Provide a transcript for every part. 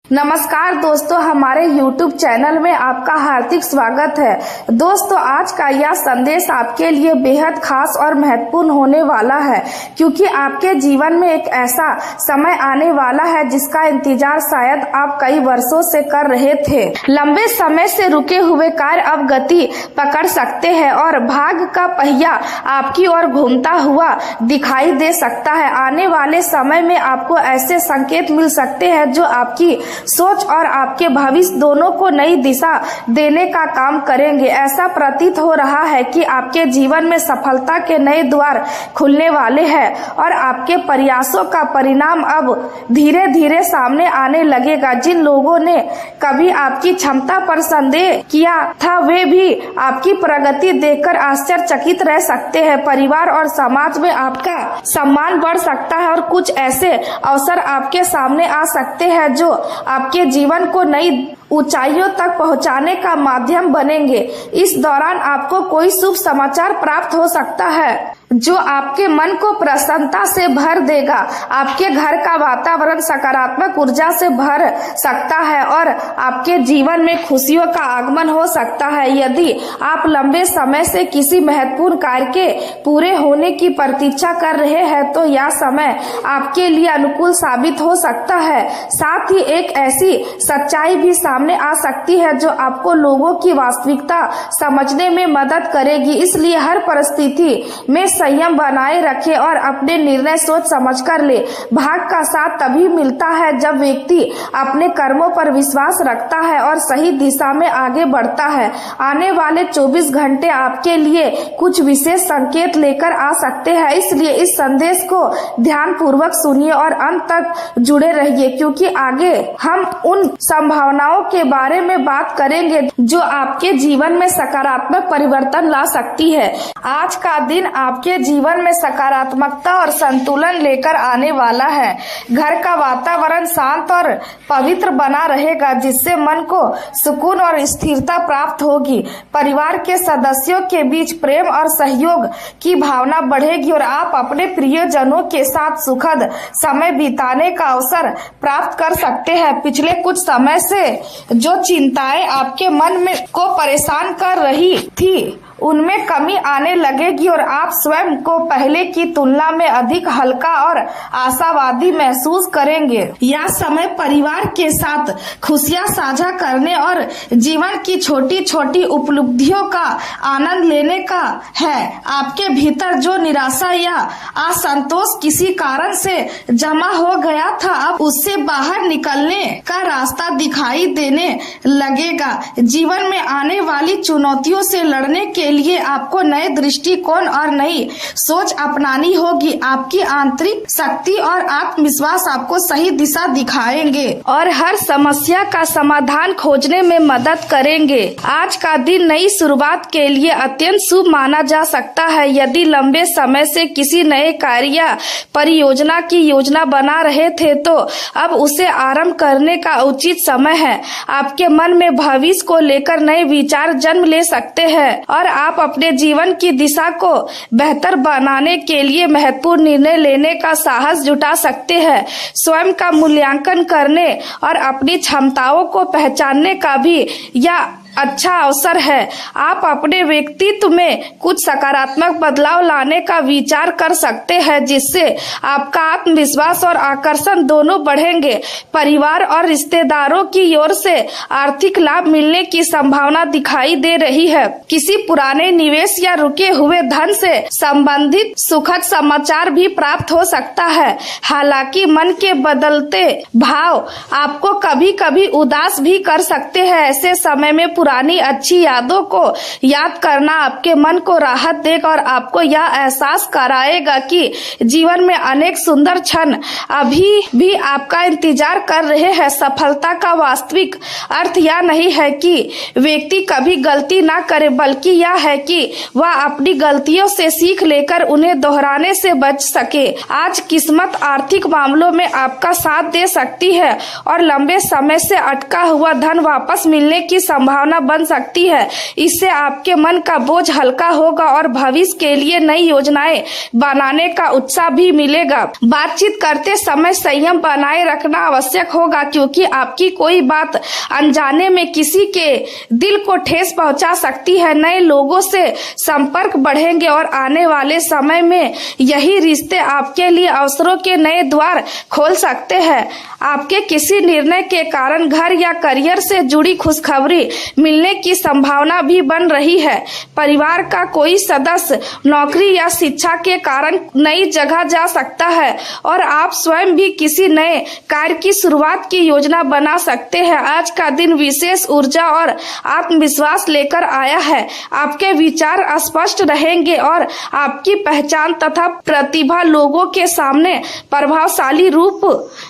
नमस्कार दोस्तों, हमारे YouTube चैनल में आपका हार्दिक स्वागत है। दोस्तों, आज का यह संदेश आपके लिए बेहद खास और महत्वपूर्ण होने वाला है, क्योंकि आपके जीवन में एक ऐसा समय आने वाला है जिसका इंतजार शायद आप कई वर्षों से कर रहे थे। लंबे समय से रुके हुए कार्य अब गति पकड़ सकते हैं और भाग्य का पहिया आपकी ओर घूमता हुआ दिखाई दे सकता है। आने वाले समय में आपको ऐसे संकेत मिल सकते हैं जो आपकी सोच और आपके भविष्य दोनों को नई दिशा देने का काम करेंगे। ऐसा प्रतीत हो रहा है कि आपके जीवन में सफलता के नए द्वार खुलने वाले हैं और आपके प्रयासों का परिणाम अब धीरे धीरे सामने आने लगेगा। जिन लोगों ने कभी आपकी क्षमता पर संदेह किया था, वे भी आपकी प्रगति देखकर आश्चर्यचकित रह सकते हैं। परिवार और समाज में आपका सम्मान बढ़ सकता है और कुछ ऐसे अवसर आपके सामने आ सकते हैं जो आपके जीवन को नई ऊंचाइयों तक पहुंचाने का माध्यम बनेंगे। इस दौरान आपको कोई शुभ समाचार प्राप्त हो सकता है जो आपके मन को प्रसन्नता से भर देगा। आपके घर का वातावरण सकारात्मक ऊर्जा से भर सकता है और आपके जीवन में खुशियों का आगमन हो सकता है। यदि आप लंबे समय से किसी महत्वपूर्ण कार्य के पूरे होने की प्रतीक्षा कर रहे हैं तो यह समय आपके लिए अनुकूल साबित हो सकता है। साथ ही एक ऐसी सच्चाई भी सामने आ सकती है जो आपको लोगों की वास्तविकता समझने में मदद करेगी। इसलिए हर परिस्थिति में संयम बनाए रखें और अपने निर्णय सोच समझ कर ले। भाग्य का साथ तभी मिलता है जब व्यक्ति अपने कर्मों पर विश्वास रखता है और सही दिशा में आगे बढ़ता है। आने वाले 24 घंटे आपके लिए कुछ विशेष संकेत लेकर आ सकते हैं, इसलिए इस संदेश को ध्यान पूर्वक सुनिए और अंत तक जुड़े रहिए, क्योंकि आगे हम उन संभावनाओं के बारे में बात करेंगे जो आपके जीवन में सकारात्मक परिवर्तन ला सकती है। आज का दिन आपके जीवन में सकारात्मकता और संतुलन लेकर आने वाला है। घर का वातावरण शांत और पवित्र बना रहेगा, जिससे मन को सुकून और स्थिरता प्राप्त होगी। परिवार के सदस्यों के बीच प्रेम और सहयोग की भावना बढ़ेगी और आप अपने प्रियजनों के साथ सुखद समय बिताने का अवसर प्राप्त कर सकते हैं। पिछले कुछ समय से जो चिंताएं आपके मन में को परेशान कर रही थी, उनमें कमी आने लगेगी और आप स्वयं को पहले की तुलना में अधिक हल्का और आशावादी महसूस करेंगे। यह समय परिवार के साथ खुशियां साझा करने और जीवन की छोटी छोटी उपलब्धियों का आनंद लेने का है। आपके भीतर जो निराशा या असंतोष किसी कारण से जमा हो गया था, अब उससे बाहर निकलने का रास्ता दिखाई देने लगेगा। जीवन में आने वाली चुनौतियों से लड़ने के लिए आपको नए दृष्टिकोण और नई सोच अपनानी होगी। आपकी आंतरिक शक्ति और आत्मविश्वास आपको सही दिशा दिखाएंगे और हर समस्या का समाधान खोजने में मदद करेंगे। आज का दिन नई शुरुआत के लिए अत्यंत शुभ माना जा सकता है। यदि लंबे समय से किसी नए कार्य या परियोजना की योजना बना रहे थे तो अब उसे आरंभ करने का उचित समय है। आपके मन में भविष्य को लेकर नए विचार जन्म ले सकते हैं और आप अपने जीवन की दिशा को बेहतर बनाने के लिए महत्वपूर्ण निर्णय लेने का साहस जुटा सकते हैं। स्वयं का मूल्यांकन करने और अपनी क्षमताओं को पहचानने का भी यह अच्छा अवसर है। आप अपने व्यक्तित्व में कुछ सकारात्मक बदलाव लाने का विचार कर सकते हैं, जिससे आपका आत्मविश्वास और आकर्षण दोनों बढ़ेंगे। परिवार और रिश्तेदारों की ओर से आर्थिक लाभ मिलने की संभावना दिखाई दे रही है। किसी पुराने निवेश या रुके हुए धन से संबंधित सुखद समाचार भी प्राप्त हो सकता है। हालांकि मन के बदलते भाव आपको कभी कभी उदास भी कर सकते हैं। ऐसे समय में पुरानी अच्छी यादों को याद करना आपके मन को राहत देगा और आपको यह एहसास कराएगा कि जीवन में अनेक सुंदर क्षण अभी भी आपका इंतजार कर रहे हैं। सफलता का वास्तविक अर्थ यह नहीं है कि व्यक्ति कभी गलती ना करे, बल्कि यह है कि वह अपनी गलतियों से सीख लेकर उन्हें दोहराने से बच सके। आज किस्मत आर्थिक मामलों में आपका साथ दे सकती है और लंबे समय से अटका हुआ धन वापस मिलने की संभावना संभावना बन सकती है। इससे आपके मन का बोझ हल्का होगा और भविष्य के लिए नई योजनाएं बनाने का उत्साह भी मिलेगा। बातचीत करते समय संयम बनाए रखना आवश्यक होगा, क्योंकि आपकी कोई बात अनजाने में किसी के दिल को ठेस पहुंचा सकती है। नए लोगों से संपर्क बढ़ेंगे और आने वाले समय में यही रिश्ते आपके लिए अवसरों के नए द्वार खोल सकते हैं। आपके किसी निर्णय के कारण घर या करियर से जुड़ी खुशखबरी मिलने की संभावना भी बन रही है। परिवार का कोई सदस्य नौकरी या शिक्षा के कारण नई जगह जा सकता है और आप स्वयं भी किसी नए कार्य की शुरुआत की योजना बना सकते हैं। आज का दिन विशेष ऊर्जा और आत्मविश्वास लेकर आया है। आपके विचार स्पष्ट रहेंगे और आपकी पहचान तथा प्रतिभा लोगों के सामने प्रभावशाली रूप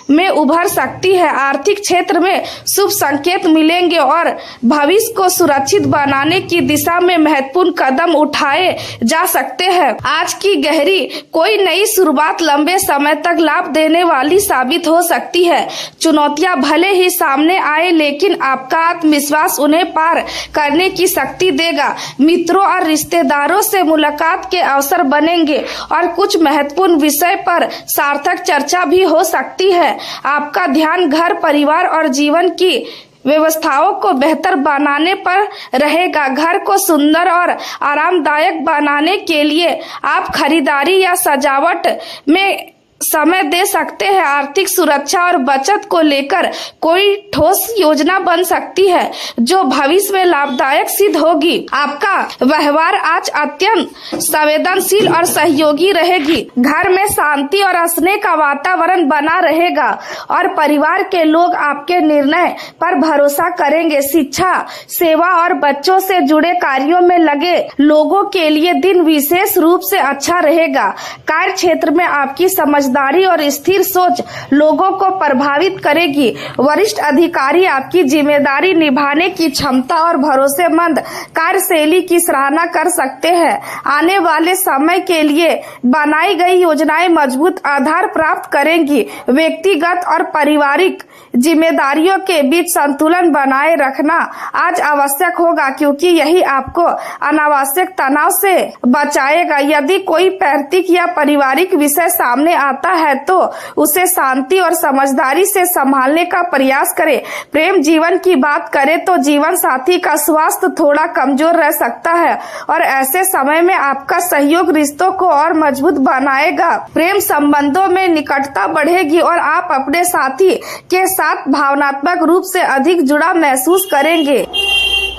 में उभर सकती है। आर्थिक क्षेत्र में शुभ संकेत मिलेंगे और भविष्य को सुरक्षित बनाने की दिशा में महत्वपूर्ण कदम उठाए जा सकते हैं। आज की गहरी कोई नई शुरुआत लंबे समय तक लाभ देने वाली साबित हो सकती है। चुनौतियां भले ही सामने आए, लेकिन आपका आत्मविश्वास उन्हें पार करने की शक्ति देगा। मित्रों और रिश्तेदारों से मुलाकात के अवसर बनेंगे और कुछ महत्वपूर्ण विषय पर सार्थक चर्चा भी हो सकती है। आपका ध्यान घर, परिवार और जीवन की व्यवस्थाओं को बेहतर बनाने पर रहेगा। घर को सुंदर और आरामदायक बनाने के लिए आप खरीदारी या सजावट में समय दे सकते हैं। आर्थिक सुरक्षा और बचत को लेकर कोई ठोस योजना बन सकती है जो भविष्य में लाभदायक सिद्ध होगी। आपका व्यवहार आज अत्यंत संवेदनशील और सहयोगी रहेगी। घर में शांति और स्नेह का वातावरण बना रहेगा और परिवार के लोग आपके निर्णय पर भरोसा करेंगे। शिक्षा, सेवा और बच्चों से जुड़े कार्यों में लगे लोगों के लिए दिन विशेष रूप से अच्छा रहेगा। कार्य क्षेत्र में आपकी समझदारी और स्थिर सोच लोगों को प्रभावित करेगी। वरिष्ठ अधिकारी आपकी जिम्मेदारी निभाने की क्षमता और भरोसेमंद कार्यशैली की सराहना कर सकते हैं। आने वाले समय के लिए बनाई गई योजनाएं मजबूत आधार प्राप्त करेंगी। व्यक्तिगत और पारिवारिक जिम्मेदारियों के बीच संतुलन बनाए रखना आज आवश्यक होगा, क्योंकि यही आपको अनावश्यक तनाव से बचाएगा। यदि कोई पैतृक या पारिवारिक विषय सामने आता है तो उसे शांति और समझदारी से संभालने का प्रयास करें। प्रेम जीवन की बात करें तो जीवन साथी का स्वास्थ्य थोड़ा कमजोर रह सकता है और ऐसे समय में आपका सहयोग रिश्तों को और मजबूत बनाएगा। प्रेम संबंधों में निकटता बढ़ेगी और आप अपने साथी के साथ भावनात्मक रूप से अधिक जुड़ाव महसूस करेंगे।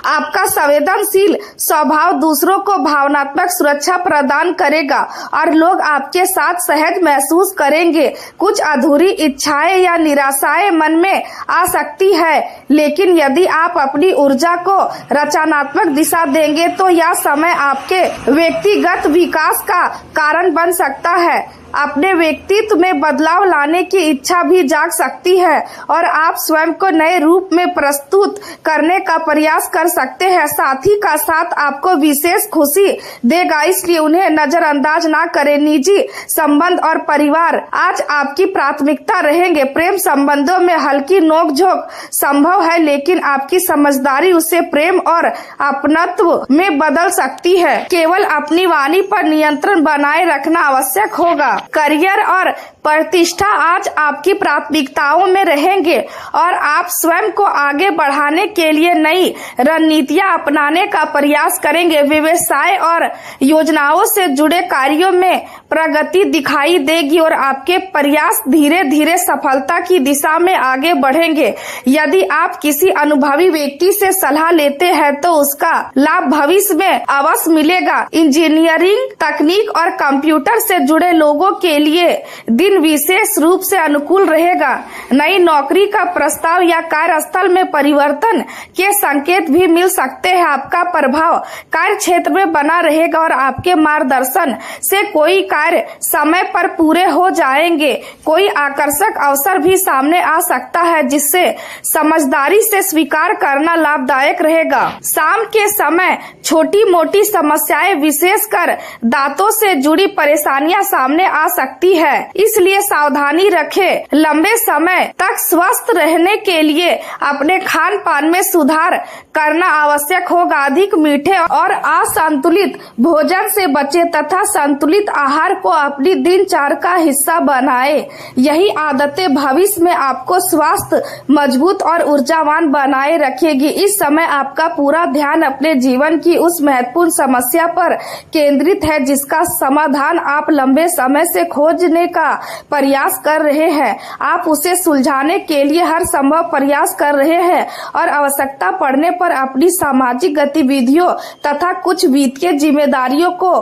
आपका संवेदनशील स्वभाव दूसरों को भावनात्मक सुरक्षा प्रदान करेगा और लोग आपके साथ सहज महसूस करेंगे। कुछ अधूरी इच्छाएं या निराशाएं मन में आ सकती है, लेकिन यदि आप अपनी ऊर्जा को रचनात्मक दिशा देंगे तो यह समय आपके व्यक्तिगत विकास का कारण बन सकता है। अपने व्यक्तित्व में बदलाव लाने की इच्छा भी जाग सकती है और आप स्वयं को नए रूप में प्रस्तुत करने का प्रयास कर सकते हैं। साथी का साथ आपको विशेष खुशी देगा, इसलिए उन्हें नजरअंदाज ना करें। निजी संबंध और परिवार आज आपकी प्राथमिकता रहेंगे। प्रेम संबंधों में हल्की नोकझोंक संभव है, लेकिन आपकी समझदारी उसे प्रेम और अपनत्व में बदल सकती है। केवल अपनी वाणी पर नियंत्रण बनाए रखना आवश्यक होगा। करियर और प्रतिष्ठा आज आपकी प्राथमिकताओं में रहेंगे और आप स्वयं को आगे बढ़ाने के लिए नई रणनीतियां अपनाने का प्रयास करेंगे। व्यवसाय और योजनाओं से जुड़े कार्यों में प्रगति दिखाई देगी और आपके प्रयास धीरे धीरे सफलता की दिशा में आगे बढ़ेंगे। यदि आप किसी अनुभवी व्यक्ति से सलाह लेते हैं तो उसका लाभ भविष्य में अवश्य मिलेगा। इंजीनियरिंग, तकनीक और कंप्यूटर से जुड़े लोगों के लिए दिन विशेष रूप से अनुकूल रहेगा। नई नौकरी का प्रस्ताव या कार्यस्थल में परिवर्तन के संकेत भी मिल सकते हैं। आपका प्रभाव कार्य क्षेत्र में बना रहेगा और आपके मार्गदर्शन से कोई कार्य समय पर पूरे हो जाएंगे। कोई आकर्षक अवसर भी सामने आ सकता है जिससे समझदारी से स्वीकार करना लाभदायक रहेगा। शाम के समय छोटी मोटी समस्याएं, विशेषकर दांतों से जुड़ी परेशानियां सामने आ सकती है, इसलिए सावधानी रखें। लंबे समय तक स्वस्थ रहने के लिए अपने खान पान में सुधार करना आवश्यक होगा। अधिक मीठे और असंतुलित भोजन से बचें तथा संतुलित आहार को अपनी दिनचर्या का हिस्सा बनाएं। यही आदतें भविष्य में आपको स्वस्थ, मजबूत और ऊर्जावान बनाए रखेगी। इस समय आपका पूरा ध्यान अपने जीवन की उस महत्वपूर्ण समस्या पर केंद्रित है जिसका समाधान आप लंबे समय से खोजने का प्रयास कर रहे हैं। आप उसे सुलझाने के लिए हर संभव प्रयास कर रहे हैं और आवश्यकता पड़ने पर अपनी सामाजिक गतिविधियों तथा कुछ वित्तीय जिम्मेदारियों को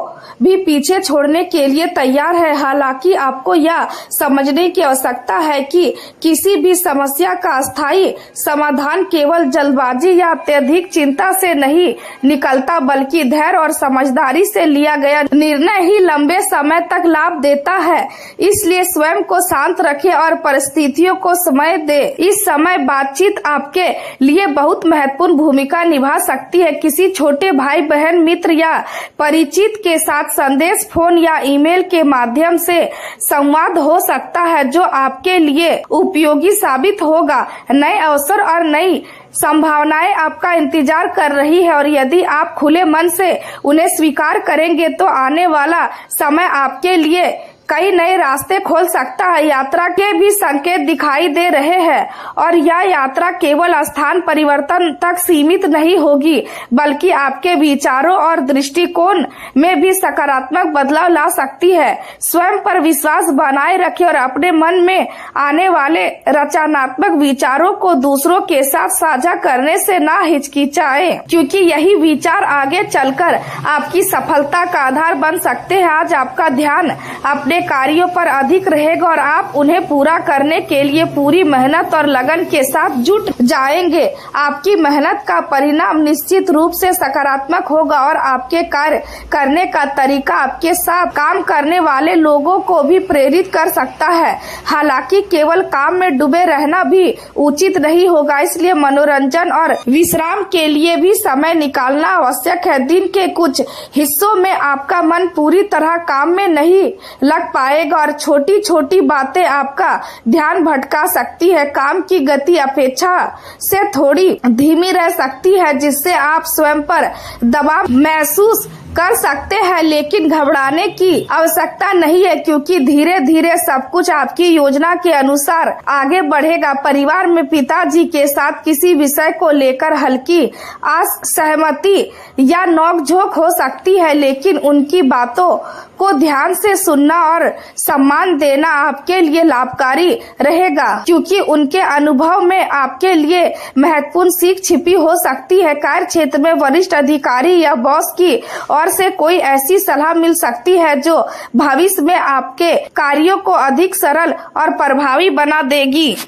भी पीछे छोड़ने के लिए तैयार है। हालांकि आपको यह समझने की आवश्यकता है कि किसी भी समस्या का स्थायी समाधान केवल जल्दबाजी या अत्यधिक चिंता से नहीं निकलता, बल्कि धैर्य और समझदारी से लिया गया निर्णय ही लंबे समय तक लाभ देता है। इसलिए स्वयं को शांत रखें और परिस्थितियों को समय दे। इस समय बातचीत आपके लिए बहुत महत्वपूर्ण भूमिका निभा सकती है। किसी छोटे भाई बहन, मित्र या परिचित के साथ संदेश, फोन या ईमेल के माध्यम से संवाद हो सकता है जो आपके लिए उपयोगी साबित होगा। नए अवसर और नई संभावनाएं आपका इंतजार कर रही है और यदि आप खुले मन से उन्हें स्वीकार करेंगे तो आने वाला समय आपके लिए कई नए रास्ते खोल सकता है। यात्रा के भी संकेत दिखाई दे रहे हैं और यह यात्रा केवल स्थान परिवर्तन तक सीमित नहीं होगी, बल्कि आपके विचारों और दृष्टिकोण में भी सकारात्मक बदलाव ला सकती है। स्वयं पर विश्वास बनाए रखें और अपने मन में आने वाले रचनात्मक विचारों को दूसरों के साथ साझा करने से ना हिचकिचाएं, क्योंकि यही विचार आगे चलकर आपकी सफलता का आधार बन सकते हैं। आज आपका ध्यान अपने कार्यों पर अधिक रहेगा और आप उन्हें पूरा करने के लिए पूरी मेहनत और लगन के साथ जुट जाएंगे। आपकी मेहनत का परिणाम निश्चित रूप से सकारात्मक होगा और आपके कार्य करने का तरीका आपके साथ काम करने वाले लोगों को भी प्रेरित कर सकता है। हालांकि केवल काम में डूबे रहना भी उचित नहीं होगा, इसलिए मनोरंजन और विश्राम के लिए भी समय निकालना आवश्यक है। दिन के कुछ हिस्सों में आपका मन पूरी तरह काम में नहीं लग पाएगा और छोटी छोटी बातें आपका ध्यान भटका सकती है। काम की गति अपेक्षा से थोड़ी धीमी रह सकती है, जिससे आप स्वयं पर दबाव महसूस कर सकते हैं, लेकिन घबराने की आवश्यकता नहीं है, क्योंकि धीरे धीरे सब कुछ आपकी योजना के अनुसार आगे बढ़ेगा। परिवार में पिताजी के साथ किसी विषय को लेकर हल्की असहमति या नोकझोंक हो सकती है, लेकिन उनकी बातों को ध्यान से सुनना और सम्मान देना आपके लिए लाभकारी रहेगा, क्योंकि उनके अनुभव में आपके लिए महत्वपूर्ण सीख छिपी हो सकती है। कार्य क्षेत्र में वरिष्ठ अधिकारी या बॉस की ओर से कोई ऐसी सलाह मिल सकती है जो भविष्य में आपके कार्यों को अधिक सरल और प्रभावी बना देगी।